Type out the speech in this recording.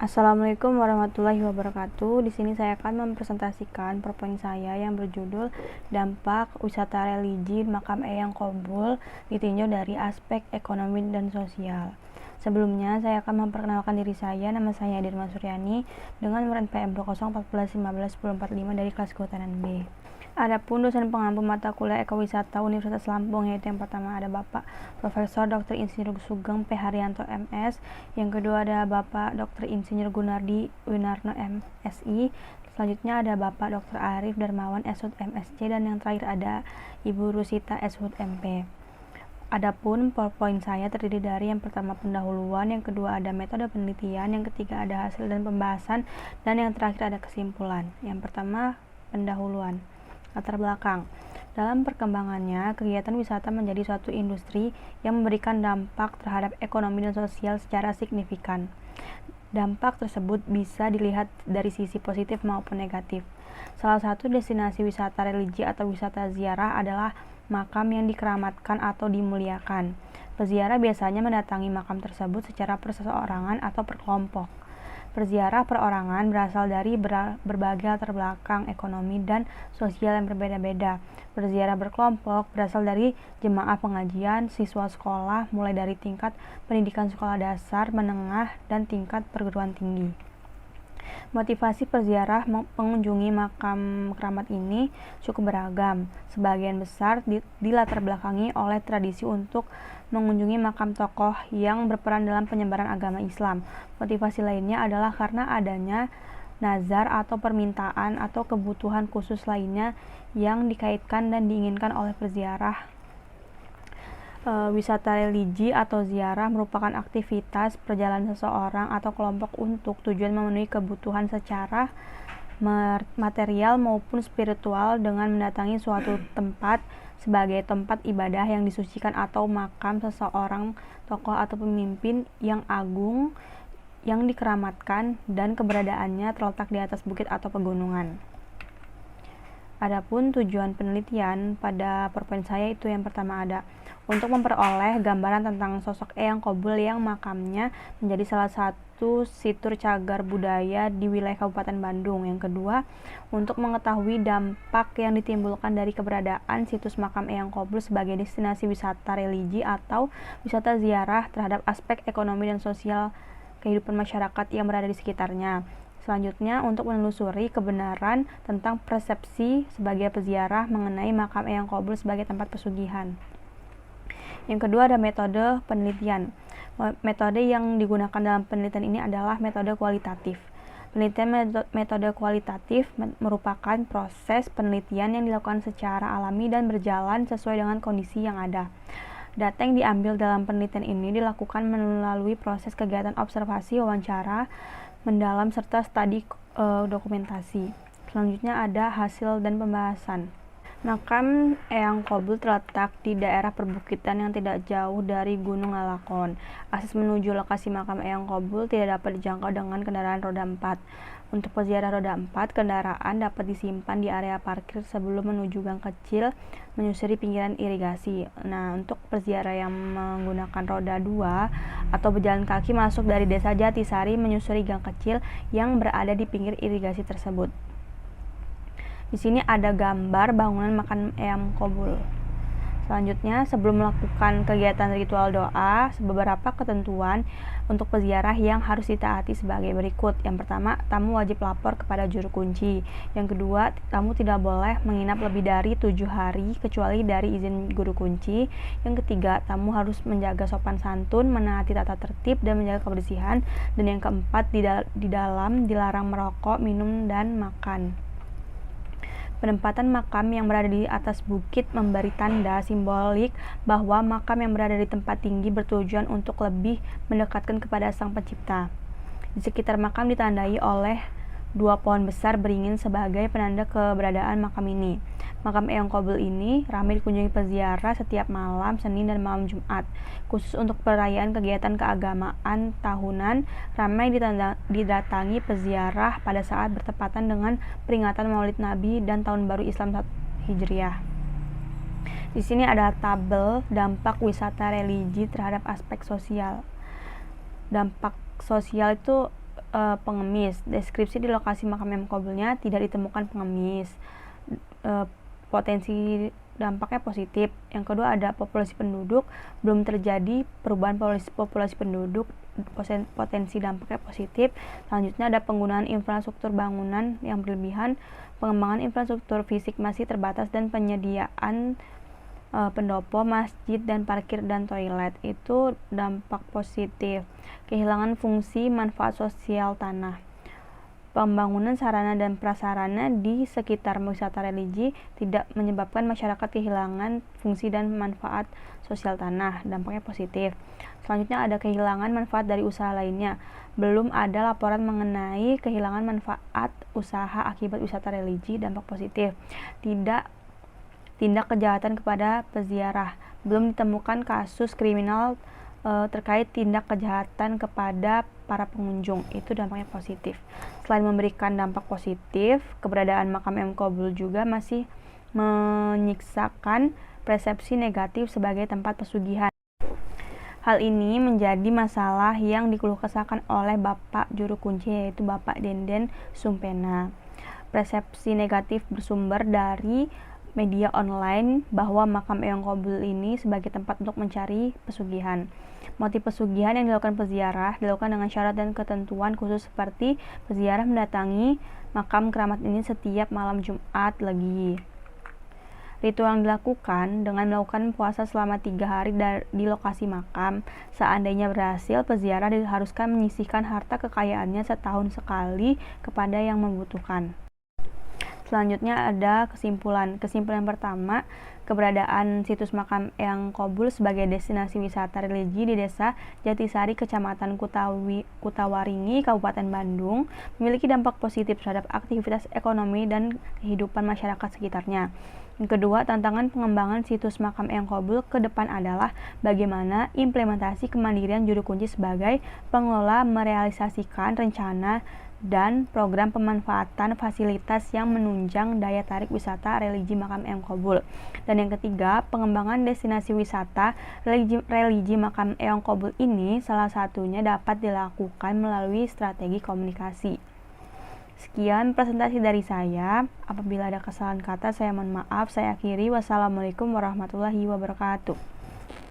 Assalamualaikum warahmatullahi wabarakatuh. Di sini saya akan mempresentasikan PowerPoint saya yang berjudul Dampak Wisata Religi Makam Eyang Kobul ditinjau dari aspek ekonomi dan sosial. Sebelumnya, saya akan memperkenalkan diri saya. Nama saya Dirma Suryani dengan nomor NPM 2014151045 dari kelas Kehutanan B. Adapun dosen pengampu mata kuliah Ekowisata Universitas Lampung, yaitu yang pertama ada Bapak Profesor Dr. Insinyur Sugeng P. Haryanto MS, yang kedua ada Bapak Dr. Insinyur Gunardi Winarno MSI, selanjutnya ada Bapak Dr. Arif Darmawan SHUT MSc, dan yang terakhir ada Ibu Rusita SHUT MP. Adapun PowerPoint saya terdiri dari yang pertama pendahuluan, yang kedua ada metode penelitian, yang ketiga ada hasil dan pembahasan, dan yang terakhir ada kesimpulan. Yang pertama pendahuluan. Latar belakang. Dalam perkembangannya, kegiatan wisata menjadi suatu industri yang memberikan dampak terhadap ekonomi dan sosial secara signifikan. Dampak tersebut bisa dilihat dari sisi positif maupun negatif. Salah satu destinasi wisata religi atau wisata ziarah adalah makam yang dikeramatkan atau dimuliakan. Peziarah biasanya mendatangi makam tersebut secara perseorangan atau perkelompok. Perziarah perorangan berasal dari berbagai latar belakang ekonomi dan sosial yang berbeda-beda. Perziarah berkelompok berasal dari jemaah pengajian, siswa sekolah, mulai dari tingkat pendidikan sekolah dasar, menengah, dan tingkat perguruan tinggi. Motivasi perziarah mengunjungi makam keramat ini cukup beragam. Sebagian besar dilatar belakangi oleh tradisi untuk mengunjungi makam tokoh yang berperan dalam penyebaran agama Islam. Motivasi lainnya adalah karena adanya nazar atau permintaan atau kebutuhan khusus lainnya yang dikaitkan dan diinginkan oleh perziarah. Wisata religi atau ziarah merupakan aktivitas perjalanan seseorang atau kelompok untuk tujuan memenuhi kebutuhan secara material maupun spiritual dengan mendatangi suatu tempat sebagai tempat ibadah yang disucikan atau makam seseorang tokoh atau pemimpin yang agung yang dikeramatkan dan keberadaannya terletak di atas bukit atau pegunungan. Adapun tujuan penelitian pada PowerPoint saya itu yang pertama ada untuk memperoleh gambaran tentang sosok Eyang Kobul yang makamnya menjadi salah satu situr cagar budaya di wilayah Kabupaten Bandung. Yang kedua, untuk mengetahui dampak yang ditimbulkan dari keberadaan situs makam Eyang Kobul sebagai destinasi wisata religi atau wisata ziarah terhadap aspek ekonomi dan sosial kehidupan masyarakat yang berada di sekitarnya. Selanjutnya, untuk menelusuri kebenaran tentang persepsi sebagai peziarah mengenai makam Eyang Kobul sebagai tempat pesugihan. Yang kedua ada metode penelitian. Metode yang digunakan dalam penelitian ini adalah metode kualitatif. Penelitian metode kualitatif merupakan proses penelitian yang dilakukan secara alami dan berjalan sesuai dengan kondisi yang ada. Data yang diambil dalam penelitian ini dilakukan melalui proses kegiatan observasi, wawancara mendalam, serta studi dokumentasi. Selanjutnya ada hasil dan pembahasan. Makam Eyang Kobul terletak di daerah perbukitan yang tidak jauh dari Gunung Lalakon. Akses menuju lokasi makam Eyang Kobul tidak dapat dijangkau dengan kendaraan roda 4. Untuk peziarah roda 4, kendaraan dapat disimpan di area parkir sebelum menuju gang kecil menyusuri pinggiran irigasi. Nah, untuk peziarah yang menggunakan roda 2 atau berjalan kaki masuk dari Desa Jatisari menyusuri gang kecil yang berada di pinggir irigasi tersebut. Di sini ada gambar bangunan makam Eyang Kobul. Selanjutnya, sebelum melakukan kegiatan ritual doa, beberapa ketentuan untuk peziarah yang harus ditaati sebagai berikut. Yang pertama, tamu wajib lapor kepada juru kunci. Yang kedua, tamu tidak boleh menginap lebih dari 7 hari kecuali dari izin guru kunci. Yang ketiga, tamu harus menjaga sopan santun, menaati tata tertib, dan menjaga kebersihan. Dan yang keempat, di dalam dilarang merokok, minum, dan makan. Penempatan makam yang berada di atas bukit memberi tanda simbolik bahwa makam yang berada di tempat tinggi bertujuan untuk lebih mendekatkan kepada Sang Pencipta. Di sekitar makam ditandai oleh 2 pohon besar beringin sebagai penanda keberadaan makam ini. Makam Eyang Kobul ini ramai dikunjungi peziarah setiap malam Senin dan malam Jumat. Khusus untuk perayaan kegiatan keagamaan tahunan, ramai didatangi peziarah pada saat bertepatan dengan peringatan Maulid Nabi dan Tahun Baru Islam Hijriah. Di sini ada tabel dampak wisata religi terhadap aspek sosial. Dampak sosial itu pengemis. Deskripsi di lokasi makam M. Qobulnya tidak ditemukan pengemis. Potensi dampaknya positif. Yang kedua ada populasi penduduk, belum terjadi perubahan populasi penduduk, potensi dampaknya positif. Selanjutnya ada penggunaan infrastruktur bangunan yang berlebihan, pengembangan infrastruktur fisik masih terbatas, dan penyediaan pendopo, masjid, dan parkir dan toilet. Itu dampak positif. Kehilangan fungsi manfaat sosial tanah. Pembangunan sarana dan prasarana di sekitar wisata religi tidak menyebabkan masyarakat kehilangan fungsi dan manfaat sosial tanah. Dampaknya positif. Selanjutnya ada kehilangan manfaat dari usaha lainnya. Belum ada laporan mengenai kehilangan manfaat usaha akibat wisata religi. Dampak positif. Tindak kejahatan kepada peziarah. Belum ditemukan kasus kriminal terkait tindak kejahatan kepada para pengunjung. Itu dampaknya positif. Selain memberikan dampak positif, keberadaan makam M. Qobul juga masih menyiksakan persepsi negatif sebagai tempat pesugihan. Hal ini menjadi masalah yang dikeluh kesahkan oleh Bapak Juru Kunci, yaitu Bapak Denden Sumpena. Persepsi negatif bersumber dari media online bahwa makam Eyang Qobul ini sebagai tempat untuk mencari pesugihan. Motif pesugihan yang dilakukan peziarah dilakukan dengan syarat dan ketentuan khusus seperti peziarah mendatangi makam keramat ini setiap malam Jumat Legi. Ritual yang dilakukan dengan melakukan puasa selama 3 hari di lokasi makam. Seandainya berhasil, peziarah diharuskan menyisihkan harta kekayaannya setahun sekali kepada yang membutuhkan. Selanjutnya ada kesimpulan. Kesimpulan pertama, keberadaan situs makam Eyang Qobul sebagai destinasi wisata religi di Desa Jatisari, Kecamatan Kutawaringin, Kabupaten Bandung, memiliki dampak positif terhadap aktivitas ekonomi dan kehidupan masyarakat sekitarnya. Yang kedua, tantangan pengembangan situs makam Eyang Qobul ke depan adalah bagaimana implementasi kemandirian juru kunci sebagai pengelola merealisasikan rencana dan program pemanfaatan fasilitas yang menunjang daya tarik wisata religi makam Eyang Qobul. Dan yang ketiga, pengembangan destinasi wisata religi makam Eyang Qobul ini salah satunya dapat dilakukan melalui strategi komunikasi. Sekian presentasi dari saya. Apabila ada kesalahan kata, saya mohon maaf. Saya akhiri. Wassalamualaikum warahmatullahi wabarakatuh.